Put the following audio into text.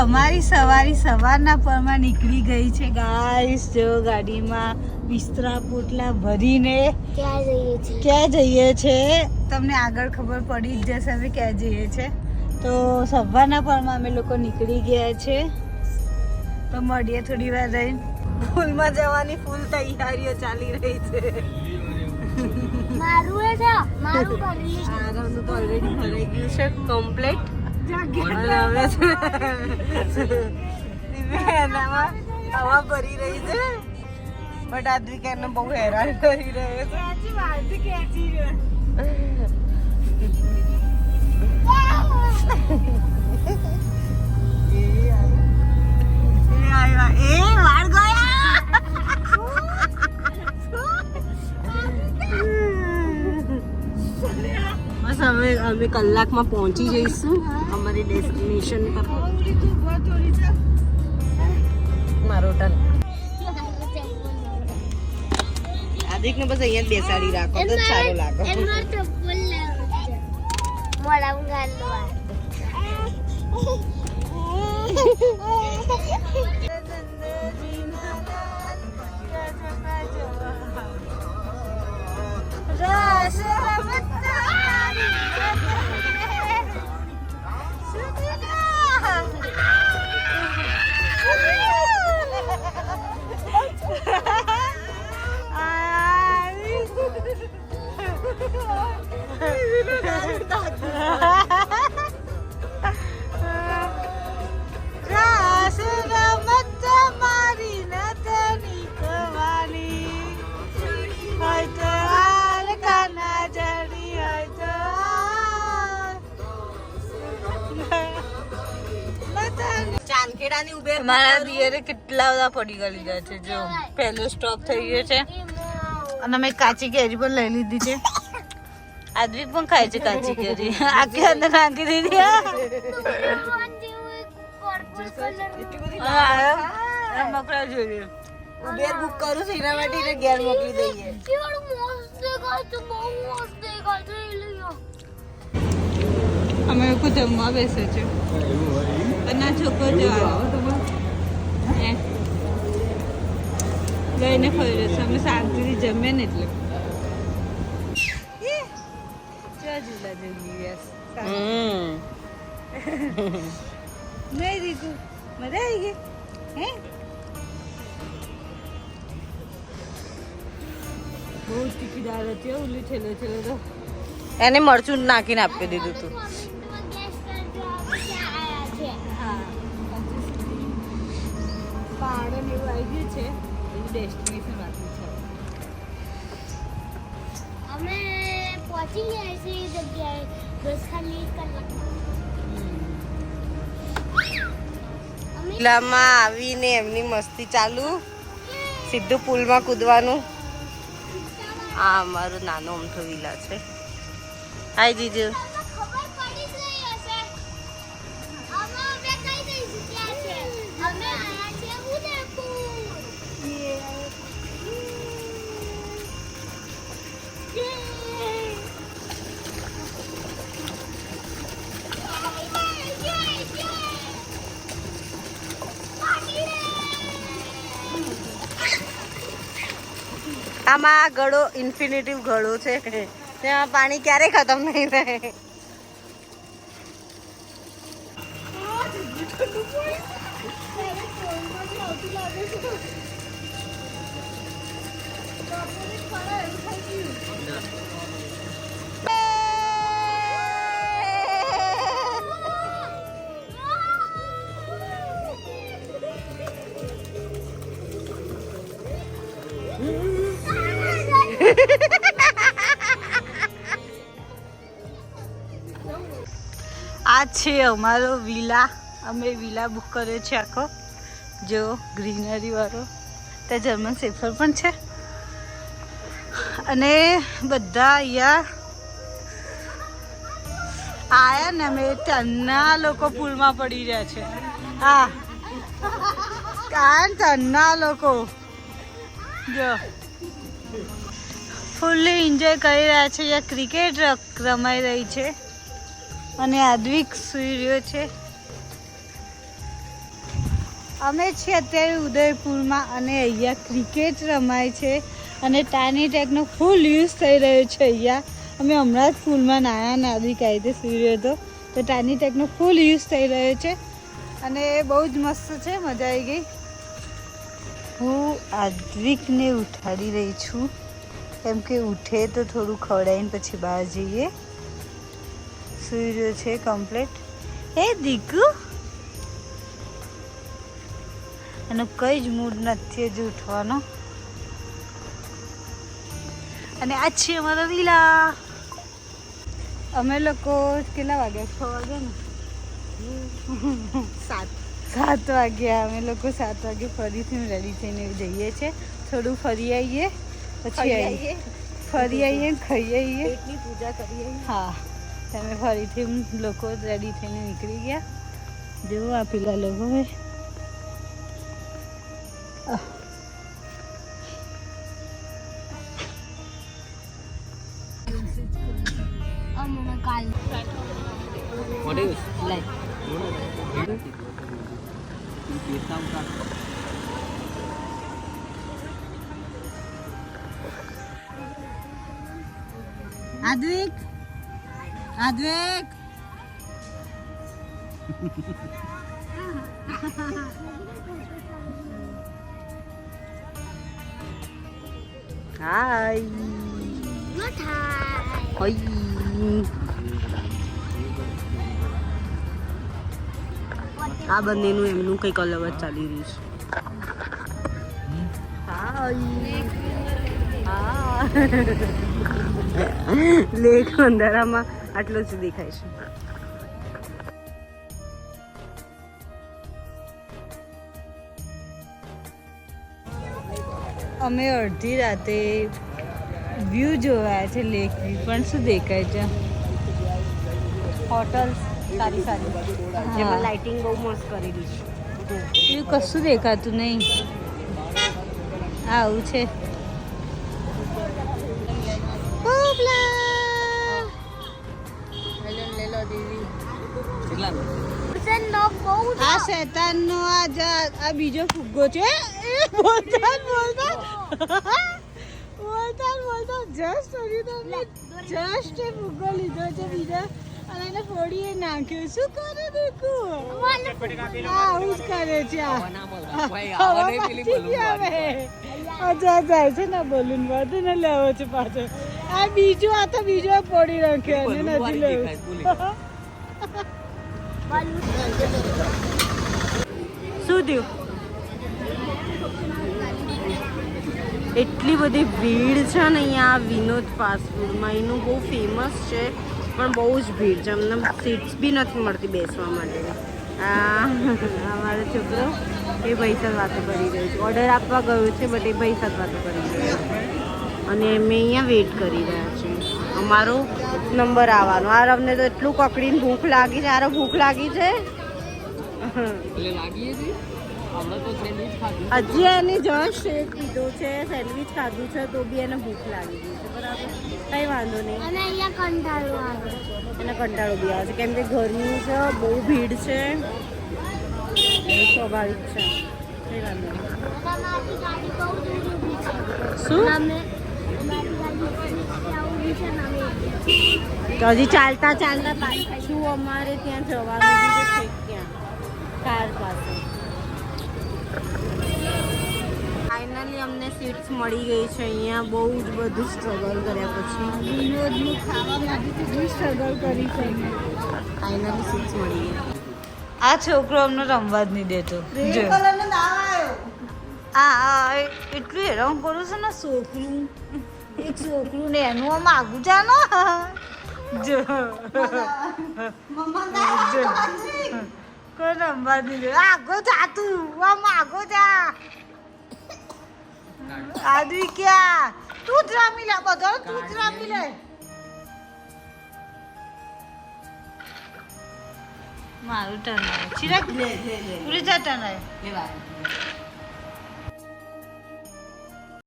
અમારી સવારી સવારના પરમાં નીકળી ગઈ છે ગાઈસ. જો ગાડીમાં બિસ્તરા પોટલા ભરીને ક્યાં જઈએ છે તમને આગળ ખબર પડી જ જશે અમે ક્યાં જઈએ છે. તો સવારના પરમાં અમે લોકો નીકળી ગયા છે. તો મળીએ થોડી વાર રહીને. ફૂલમાં જવાની ફૂલ તૈયારીઓ ચાલી રહી છે. મારું એ છે મારું ભરી આરામનું તો ઓલરેડી ભરાઈ ગયું છે કમ્પ્લીટ. હવા ભરી રહી છે બટ આ વીકેન્ડ બહુ હેરાન કરી રહ્યો છે. અમે કલાકમાં પહોંચી જઈશું અમારી ડેસ્ટિનેશન પર. મારો ટન આદિકને બસ અહીંયા જ બેસાડી રાખો તો સારું લાગે. મારા દિયરે કેટલા બધા પડી ગયેલા છે. જો પહેલો સ્ટોપ થઈ ગયો છે અને અમે કાચી કેરી પણ લઈ લીધી છે. આદવી પણ ખાય છે કાચી કેરી. આખી અંદર નાખી દીધી. મકડા જોઈએ ઉબેર બુક કરું છું એના માટે ઘેર મોકલી દઈએ. અમે લોકો જમવા બેસે છે અને આ છોકરો લઈને ફરી રહેશે. અમે શાંતિથી જમીએ ને એટલે ઝૂલા જઈએ. નહીં દીકું મજા આવી ગઈ હે. બહુ તીખી દાળ હતી ઓલી છેલ્લે છેલ્લે તો એને મરચું નાખીને આપી દીધું તું. પહાડો ને એવું આવી ગયું છે. ડેસ્ટિનેશન બાકી છે. અમે પહોંચી ગયા છીએ જગ્યાએ 10 કલાક. વિલામાં આવીને એમની મસ્તી ચાલુ. સીધું પુલમાં કૂદવાનું. આ અમારું નાનો અમથો વિલા છે. હાય જીજુ. ખબર પડી ગઈ હશે અમે કઈ દઈશું ક્યાં છે. અમે આયા છે ઉદયપુર. આમાં ગળો ઇન્ફિનિટિવ ગળો છે. ત્યાં પાણી ક્યારે ખતમ નહીં થાય. આ છે અમારો વિલા. અમે વિલા બુક કર્યો છે આખો. જો ગ્રીનરી વાળો. ત્યાં જર્મન શેફર પણ છે અને બધા અહીંયા આયા ને અમે ત્યાંના લોકો પુલમાં પડી રહ્યા છે. હા ત્યાંના લોકો જો ફૂલ્લી એન્જોય કરી રહ્યા છે. અહીંયા ક્રિકેટ રમાઈ રહી છે અને આદ્વિક સૂઈ રહ્યો છે. અમે છીએ અત્યારે ઉદયપુરમાં અને અહીંયા ક્રિકેટ રમાય છે અને ટાની ટેકનો ફૂલ યુઝ થઈ રહ્યો છે અહીંયા. અમે હમણાં જ ફૂલમાં નાયા નાદિક આવી રીતે સૂર્ય હતો તો ટાની ટેકનો ફૂલ યુઝ થઈ રહ્યો છે અને બહુ જ મસ્ત છે. મજા આવી ગઈ. હું આદ્વિકને ઉઠાડી રહી છું કેમ કે ઉઠે તો થોડું ખવડાવીને પછી બહાર જઈએ. સૂર્ય છે કમ્પ્લીટ. હે દીકુ એનો કઈ જ મૂડ નથી હજુ ઉઠવાનો. અને આ છે અમારા લીલા. અમે લોકો કેટલા વાગ્યા? 6 વાગ્યા ને 7 વાગ્યા. અમે લોકો 7 વાગે ફરીથી રેડી થઈને જઈએ છીએ. થોડું ફરી આવીએ પછી ફરી આવીએ ખાઈ આવીએ પેટની પૂજા કરીએ. હા તમે ફરીથી લોકો રેડી થઈને નીકળી ગયા. જેવું આ પેલા લોકો હોય આદ્વિક આદ્વિક હાય આ બંનેનું એમનું કંઈક અલગ જ ચાલી રહ્યું છે. લેક અંધારામાં આટલો જ દેખાય છે. અમે અડધી રાતે વ્યૂ જોયા છે લેક વ્યૂ પણ શું દેખાય છે? હોટલ સારી સારી જેમાં લાઇટિંગ બહુ મસ્ત કરેલી છે. એવું કશું દેખાતું નહીં. આવું છે. આ શેતાનનો આ બીજો ફુગ્ગો છે. બોલતા જસ્ટ ફુગ્ગો લીધો છે બીજા અને એને ફોડીએ નાખ્યો. શું કરે દેખું? આવું જ કરે છે. જાય છે ને બોલુન બધું ને લેવો છે પાછો. આ બીજું આ તો બીજો ફોડી નાખ્યો અને નથી લેવું. શું થયું? એટલી બધી ભીડ છે ને અહીંયા વિનોદ ફાસ્ટફૂડમાં. એનું બહુ ફેમસ છે પણ બહુ જ ભીડ છે. અમને સીટ્સ બી નથી મળતી બેસવા માટે. અમારો છોકરો એ ભાઈ સાથે વાતો કરી રહ્યો છે. ઓર્ડર આપવા ગયો છે બટ એ ભાઈ સાથે વાતો કરી રહ્યો છે અને અમે અહીંયા વેઇટ કરી રહ્યા છીએ અમારો નંબર આવવાનો. આ અમને તો એટલું કકડીને ભૂખ લાગી છે. આરો ભૂખ લાગી છે. હજી એની જસ્ટ શેક પીધો છે, સેન્ડવિચ ખાધું છે તો બી એને ભૂખ લાગી ગઈ છે. બરાબર, કઈ વાંધો નહીં. અને અહીંયા કંટાળો આવે છે. એને કંટાળો બી આવે છે કેમ કે ગરમી છે, બહુ ભીડ છે, સ્વાભાવિક છે. કઈ વાંધો નહીં. શું તો હજી ચાલતા ચાલતા પાછું અમારે ત્યાં જવાનું છે ત્યાં કાર પાસે. ફાઇનલી અમને સીટ્સ મળી ગઈ છે અહીંયા. બહુ જ બધું સ્ટ્રગલ કર્યા પછી વિનોદનું ખાવા માટે કેટલું સ્ટ્રગલ કરી છે. ફાઇનલી સીટ્સ મળી ગઈ. આ છોકરો અમને રમવા જ નહીં દેતો. આ એટલું હેરાન કરું છે ને છોકરું. એક છોકરું ને એનું આમ આગું જા ને જો કોઈ રમવા નહીં. આગો જા તું, આમ આગો જા. આદિ ક્યાં? તું જ રમી લે બધો, તું જ રમી લે. મારું ટર્ન આવે. ચિરાગ પૂરી જા ટર્ન આવે.